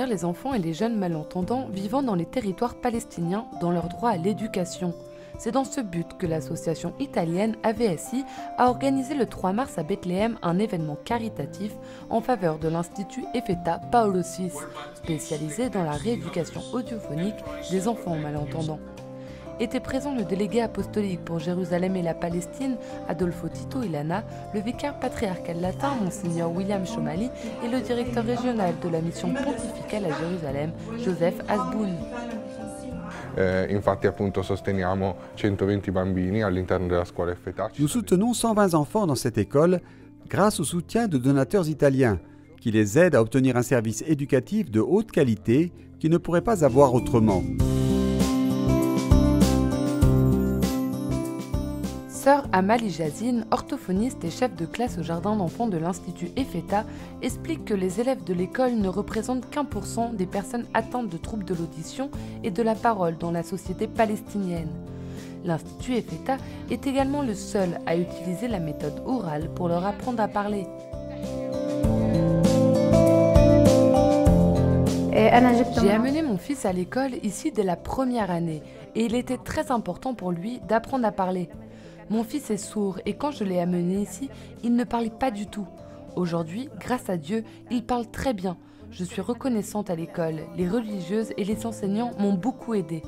soutenir les enfants et les jeunes malentendants vivant dans les territoires palestiniens dans leur droit à l'éducation. C'est dans ce but que l'association italienne AVSI a organisé le 3 mars à Bethléem un événement caritatif en faveur de l'Institut Ephetha Paolo VI, spécialisé dans la rééducation audiophonique des enfants malentendants. Était présent le délégué apostolique pour Jérusalem et la Palestine, Adolfo Tito Ilana, le vicaire patriarcal latin, Monseigneur William Chomali, et le directeur régional de la mission pontificale à Jérusalem, Joseph Asboun. Infatti appunto sosteniamo 120 bambini all'interno della scuola Ephetha. Nous soutenons 120 enfants dans cette école grâce au soutien de donateurs italiens qui les aident à obtenir un service éducatif de haute qualité qu'ils ne pourraient pas avoir autrement. Sœur Amali Jazine, orthophoniste et chef de classe au jardin d'enfants de l'Institut Ephetha, explique que les élèves de l'école ne représentent qu'1% des personnes atteintes de troubles de l'audition et de la parole dans la société palestinienne. L'Institut Ephetha est également le seul à utiliser la méthode orale pour leur apprendre à parler. J'ai amené mon fils à l'école ici dès la première année et il était très important pour lui d'apprendre à parler. Mon fils est sourd et quand je l'ai amené ici, il ne parlait pas du tout. Aujourd'hui, grâce à Dieu, il parle très bien. Je suis reconnaissante à l'école. Les religieuses et les enseignants m'ont beaucoup aidée.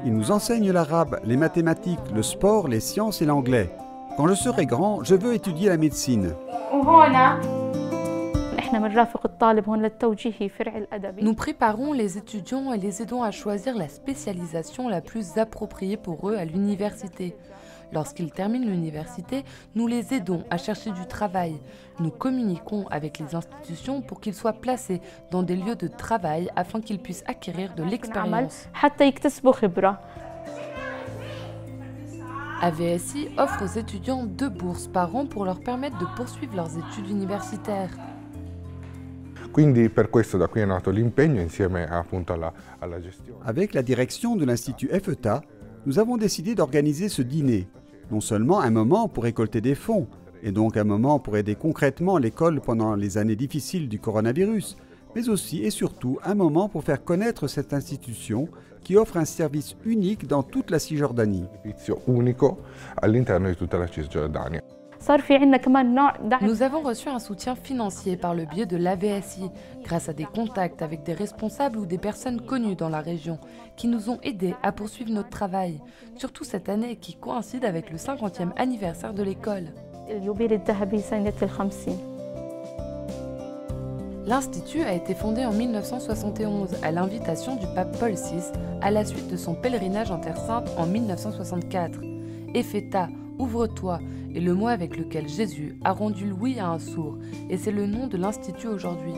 Ils nous enseignent l'arabe, les mathématiques, le sport, les sciences et l'anglais. Quand je serai grand, je veux étudier la médecine. Nous préparons les étudiants et les aidons à choisir la spécialisation la plus appropriée pour eux à l'université. Lorsqu'ils terminent l'université, nous les aidons à chercher du travail. Nous communiquons avec les institutions pour qu'ils soient placés dans des lieux de travail afin qu'ils puissent acquérir de l'expérience. AVSI offre aux étudiants 2 bourses par an pour leur permettre de poursuivre leurs études universitaires. Quindi per questo da qui è nato l'impegno insieme appunto alla gestione. Avec la direction de l'Institut Ephetha, nous avons décidé d'organiser ce dîner. Non seulement un moment pour récolter des fonds, et donc un moment pour aider concrètement l'école pendant les années difficiles du coronavirus, mais aussi et surtout un moment pour faire connaître cette institution qui offre un service unique dans toute la Cisjordanie. Servizio unico all'interno di tutta la Cisgiordania. Nous avons reçu un soutien financier par le biais de l'AVSI, grâce à des contacts avec des responsables ou des personnes connues dans la région, qui nous ont aidés à poursuivre notre travail, surtout cette année qui coïncide avec le 50e anniversaire de l'école. L'Institut a été fondé en 1971 à l'invitation du pape Paul VI à la suite de son pèlerinage en Terre Sainte en 1964. Ephetha, ouvre-toi, est le mot avec lequel Jésus a rendu l'ouïe à un sourd et c'est le nom de l'Institut aujourd'hui.